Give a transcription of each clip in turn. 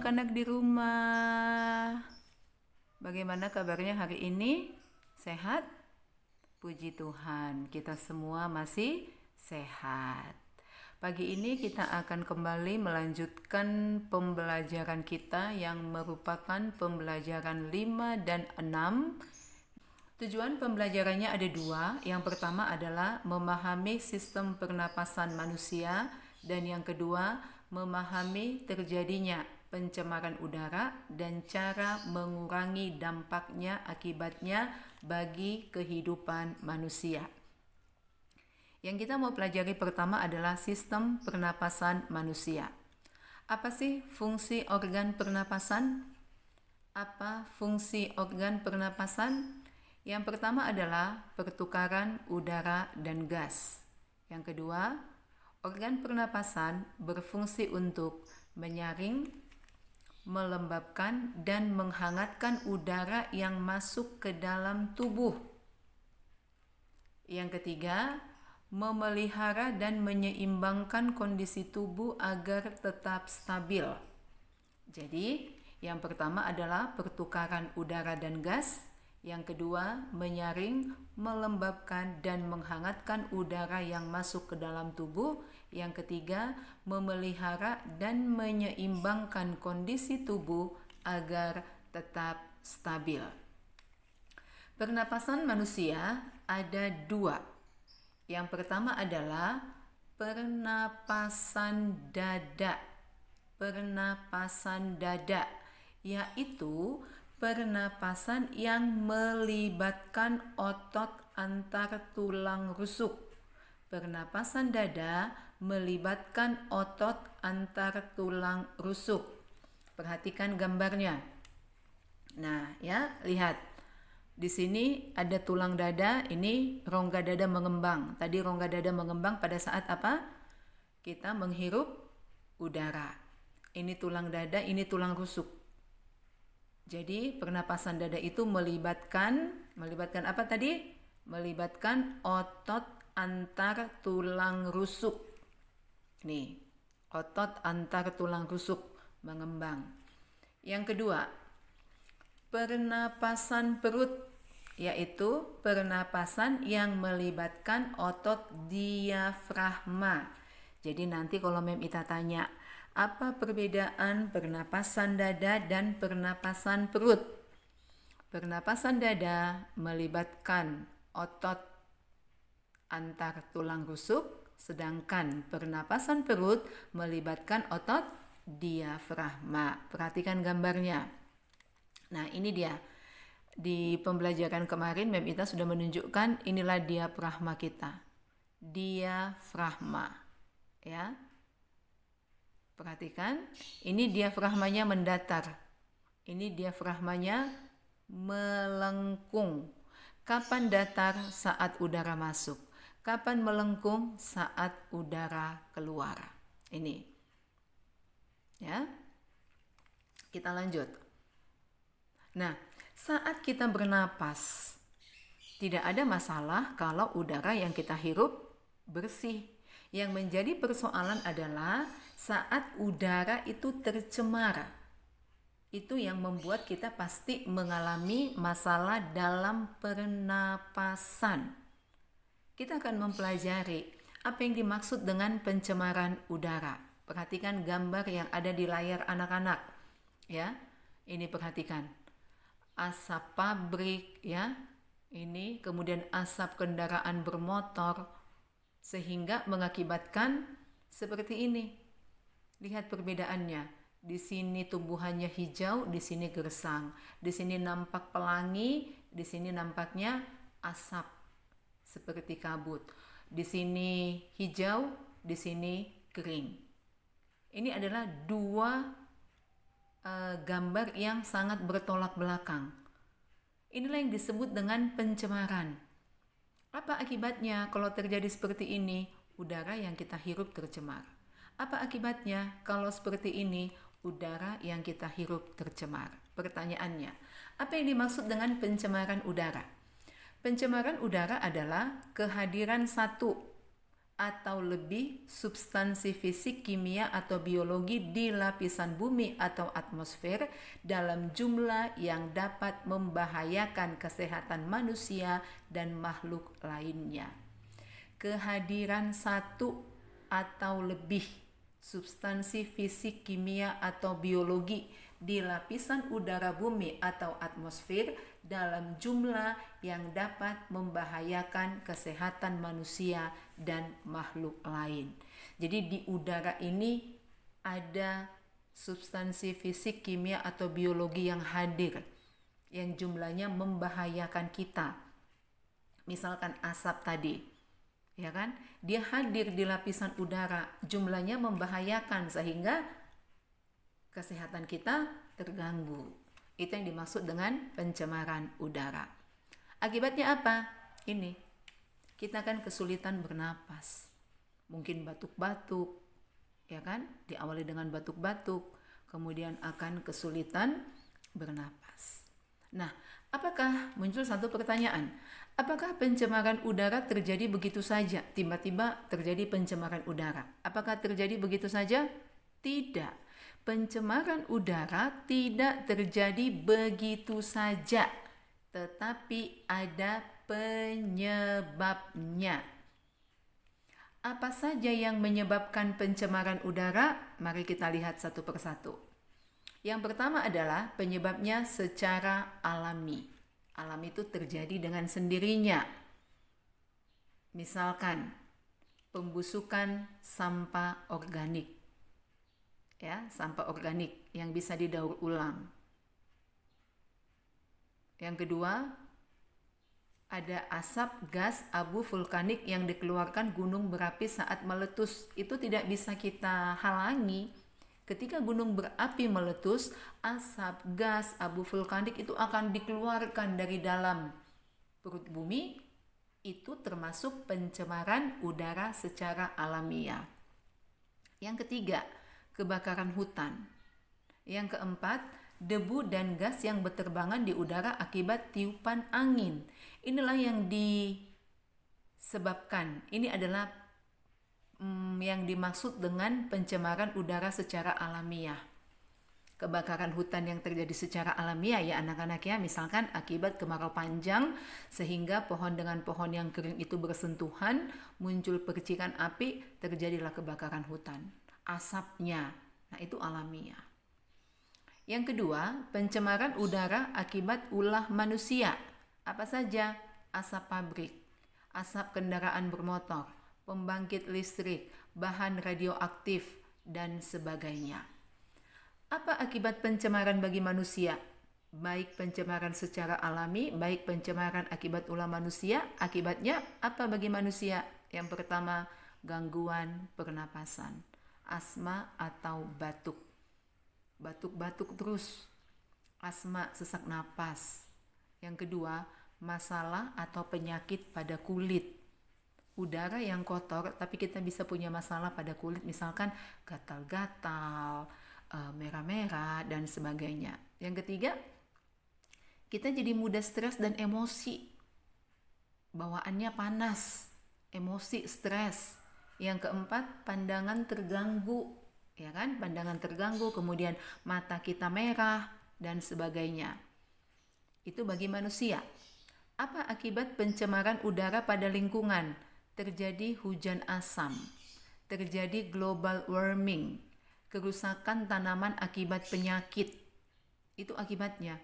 anak-anak di rumah. Bagaimana kabarnya hari ini? Sehat? Puji Tuhan, kita semua masih sehat. Pagi ini kita akan kembali melanjutkan pembelajaran kita yang merupakan pembelajaran 5 dan 6. Tujuan pembelajarannya ada dua. Yang pertama adalah memahami sistem pernapasan manusia, dan yang kedua memahami terjadinya pencemaran udara dan cara mengurangi dampaknya akibatnya bagi kehidupan manusia. Yang kita mau pelajari pertama adalah sistem pernapasan manusia. Apa sih fungsi organ pernapasan? Apa fungsi organ pernapasan? Yang pertama adalah pertukaran udara dan gas. Yang kedua, organ pernapasan berfungsi untuk menyaring, melembabkan, dan menghangatkan udara yang masuk ke dalam tubuh. Yang ketiga, memelihara dan menyeimbangkan kondisi tubuh agar tetap stabil. Jadi, yang pertama adalah pertukaran udara dan gas. Yang kedua, menyaring, melembabkan, dan menghangatkan udara yang masuk ke dalam tubuh. Yang ketiga, memelihara dan menyeimbangkan kondisi tubuh agar tetap stabil. Pernapasan manusia ada dua. Yang pertama adalah pernapasan dada. Pernapasan dada, yaitu pernapasan yang melibatkan otot antar tulang rusuk. Pernapasan dada melibatkan otot antar tulang rusuk. Perhatikan gambarnya. Nah, ya, lihat. Di sini ada tulang dada, ini rongga dada mengembang. Tadi rongga dada mengembang pada saat apa? Kita menghirup udara. Ini tulang dada, ini tulang rusuk. Jadi pernapasan dada itu melibatkan apa tadi? Melibatkan otot antar tulang rusuk. Nih, otot antar tulang rusuk mengembang. Yang kedua, pernapasan perut, yaitu pernapasan yang melibatkan otot diafragma. Jadi nanti kalau Mem Ita tanya, apa perbedaan pernapasan dada dan pernapasan perut? Pernapasan dada melibatkan otot antar tulang rusuk, sedangkan pernapasan perut melibatkan otot diafragma. Perhatikan gambarnya. Nah, ini dia. Di pembelajaran kemarin Mem Ita sudah menunjukkan inilah diafragma kita. Diafragma. Ya. Perhatikan, ini diafragmanya mendatar. Ini diafragmanya melengkung. Kapan datar? Saat udara masuk. Kapan melengkung? Saat udara keluar. Ini. Ya. Kita lanjut. Nah, saat kita bernapas, tidak ada masalah kalau udara yang kita hirup bersih. Yang menjadi persoalan adalah saat udara itu tercemar. Itu yang membuat kita pasti mengalami masalah dalam pernapasan. Kita akan mempelajari apa yang dimaksud dengan pencemaran udara. Perhatikan gambar yang ada di layar anak-anak. Ya, ini perhatikan. Asap pabrik, ya. Ini kemudian asap kendaraan bermotor, sehingga mengakibatkan seperti ini. Lihat perbedaannya. Di sini tumbuhannya hijau, di sini gersang. Di sini nampak pelangi, di sini nampaknya asap seperti kabut. Di sini hijau, di sini kering. Ini adalah dua gambar yang sangat bertolak belakang. Inilah yang disebut dengan pencemaran. Apa akibatnya kalau terjadi seperti ini? Udara yang kita hirup tercemar. Apa akibatnya kalau seperti ini? Udara yang kita hirup tercemar. Pertanyaannya, apa yang dimaksud dengan pencemaran udara? Pencemaran udara adalah kehadiran satu atau lebih substansi fisik, kimia, atau biologi di lapisan bumi atau atmosfer dalam jumlah yang dapat membahayakan kesehatan manusia dan makhluk lainnya. Kehadiran satu atau lebih substansi fisik, kimia, atau biologi di lapisan udara bumi atau atmosfer dalam jumlah yang dapat membahayakan kesehatan manusia dan makhluk lain. Jadi di udara ini ada substansi fisik, kimia, atau biologi yang hadir, yang jumlahnya membahayakan kita. Misalkan asap tadi, ya kan? Dia hadir di lapisan udara, jumlahnya membahayakan sehingga kesehatan kita terganggu. Itu yang dimaksud dengan pencemaran udara. Akibatnya apa? Ini, kita kan kesulitan bernapas. Mungkin batuk-batuk, ya kan? Diawali dengan batuk-batuk, kemudian akan kesulitan bernapas. Nah, apakah muncul satu pertanyaan? Apakah pencemaran udara terjadi begitu saja? Tiba-tiba terjadi pencemaran udara. Apakah terjadi begitu saja? Tidak. Pencemaran udara tidak terjadi begitu saja, tetapi ada penyebabnya. Apa saja yang menyebabkan pencemaran udara? Mari kita lihat satu persatu. Yang pertama adalah penyebabnya secara alami. Alami itu terjadi dengan sendirinya. Misalkan pembusukan sampah organik. Ya, sampah organik yang bisa didaur ulang. Yang kedua, ada asap gas abu vulkanik yang dikeluarkan gunung berapi saat meletus. Itu tidak bisa kita halangi. Ketika gunung berapi meletus, asap gas abu vulkanik itu akan dikeluarkan dari dalam perut bumi. Itu termasuk pencemaran udara secara alamiah. Yang ketiga, kebakaran hutan. Yang keempat, debu dan gas yang berterbangan di udara akibat tiupan angin. Inilah yang disebabkan. Ini adalah yang dimaksud dengan pencemaran udara secara alamiah. Kebakaran hutan yang terjadi secara alamiah ya anak-anak ya, misalkan akibat kemarau panjang sehingga pohon dengan pohon yang kering itu bersentuhan, muncul percikan api, terjadilah kebakaran hutan. Asapnya, nah itu alamiah. Yang kedua, pencemaran udara akibat ulah manusia. Apa saja? Asap pabrik, asap kendaraan bermotor, pembangkit listrik, bahan radioaktif, dan sebagainya. Apa akibat pencemaran bagi manusia? Baik pencemaran secara alami, baik pencemaran akibat ulah manusia. Akibatnya apa bagi manusia? Yang pertama, gangguan pernapasan, asma atau batuk. Batuk-batuk terus, asma, sesak napas. Yang kedua, masalah atau penyakit pada kulit. Udara yang kotor, tapi kita bisa punya masalah pada kulit, misalkan gatal-gatal, merah-merah, dan sebagainya. Yang ketiga, kita jadi mudah stres dan emosi. Bawaannya panas, emosi, stres. Yang keempat, pandangan terganggu, ya kan? Pandangan terganggu, kemudian mata kita merah dan sebagainya. Itu bagi manusia. Apa akibat pencemaran udara pada lingkungan? Terjadi hujan asam, terjadi global warming, kerusakan tanaman akibat penyakit. Itu akibatnya.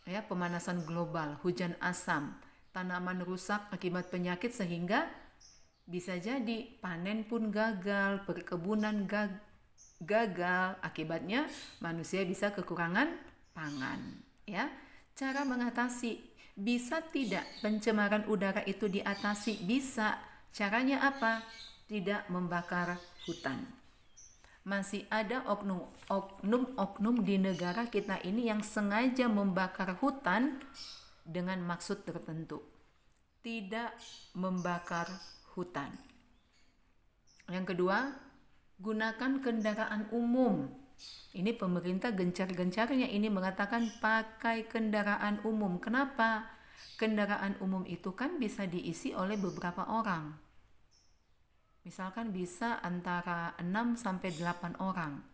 Ya, pemanasan global, hujan asam, tanaman rusak akibat penyakit sehingga bisa jadi panen pun gagal, perkebunan gagal, akibatnya manusia bisa kekurangan pangan. Ya, cara mengatasi, bisa tidak pencemaran udara itu diatasi? Bisa. Caranya apa? Tidak membakar hutan. Masih ada oknum-oknum di negara kita ini yang sengaja membakar hutan dengan maksud tertentu. Tidak membakar hutan. Yang kedua, gunakan kendaraan umum. Ini pemerintah gencar-gencarnya ini mengatakan pakai kendaraan umum. Kenapa? Kendaraan umum itu kan bisa diisi oleh beberapa orang. Misalkan bisa antara 6 sampai 8 orang.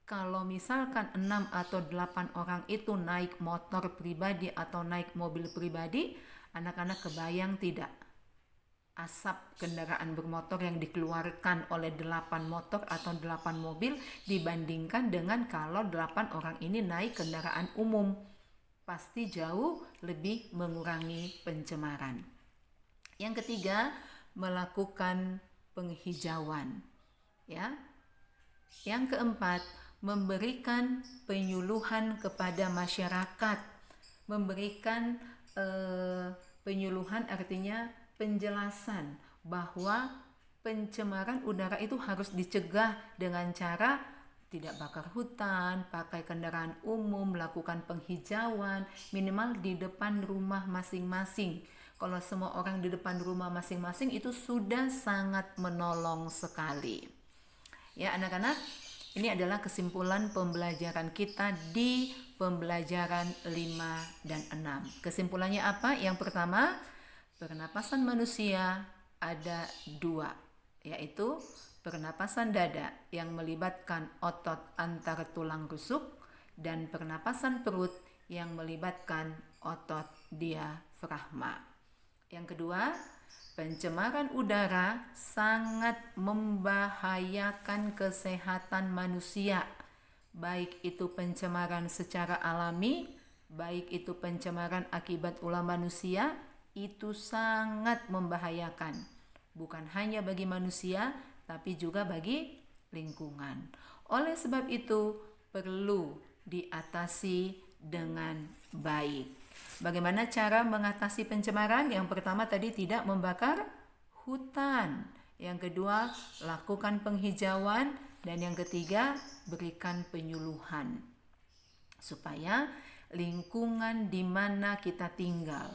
Kalau misalkan 6 atau 8 orang itu naik motor pribadi atau naik mobil pribadi, anak-anak kebayang tidak asap kendaraan bermotor yang dikeluarkan oleh 8 motor atau 8 mobil dibandingkan dengan kalau 8 orang ini naik kendaraan umum. Pasti jauh lebih mengurangi pencemaran. Yang ketiga, melakukan penghijauan. Ya. Yang keempat, memberikan penyuluhan kepada masyarakat. Memberikan penyuluhan artinya penjelasan bahwa pencemaran udara itu harus dicegah dengan cara tidak bakar hutan, pakai kendaraan umum, melakukan penghijauan, minimal di depan rumah masing-masing. Kalau semua orang di depan rumah masing-masing itu sudah sangat menolong sekali. Ya anak-anak, ini adalah kesimpulan pembelajaran kita di pembelajaran 5 dan 6. Kesimpulannya apa? Yang pertama, pernapasan manusia ada 2, yaitu pernapasan dada yang melibatkan otot antar tulang rusuk dan pernapasan perut yang melibatkan otot diafragma. Yang kedua, pencemaran udara sangat membahayakan kesehatan manusia, baik itu pencemaran secara alami, baik itu pencemaran akibat ulah manusia, itu sangat membahayakan. Bukan hanya bagi manusia, tapi juga bagi lingkungan. Oleh sebab itu, perlu diatasi dengan baik. Bagaimana cara mengatasi pencemaran? Yang pertama tadi tidak membakar hutan. Yang kedua, lakukan penghijauan. Dan yang ketiga, berikan penyuluhan. Supaya lingkungan di mana kita tinggal,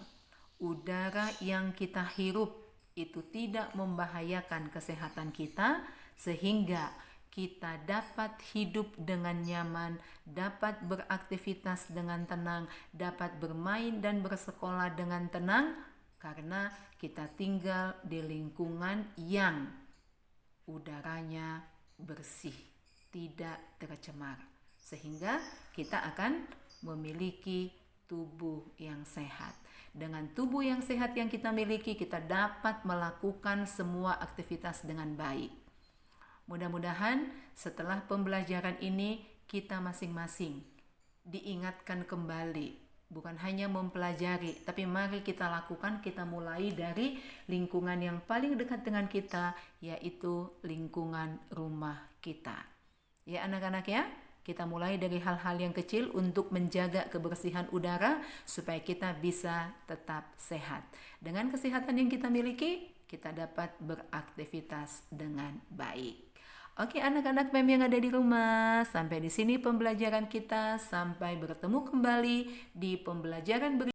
udara yang kita hirup itu tidak membahayakan kesehatan kita, sehingga kita dapat hidup dengan nyaman, dapat beraktivitas dengan tenang, dapat bermain dan bersekolah dengan tenang, karena kita tinggal di lingkungan yang udaranya bersih, tidak tercemar, sehingga kita akan memiliki tubuh yang sehat. Dengan tubuh yang sehat yang kita miliki, kita dapat melakukan semua aktivitas dengan baik. Mudah-mudahan setelah pembelajaran ini kita masing-masing diingatkan kembali, bukan hanya mempelajari, tapi mari kita lakukan, kita mulai dari lingkungan yang paling dekat dengan kita, yaitu lingkungan rumah kita. Ya anak-anak ya, kita mulai dari hal-hal yang kecil untuk menjaga kebersihan udara supaya kita bisa tetap sehat. Dengan kesehatan yang kita miliki, kita dapat beraktivitas dengan baik. Oke anak-anak PEM yang ada di rumah, sampai di sini pembelajaran kita. Sampai bertemu kembali di pembelajaran berikutnya.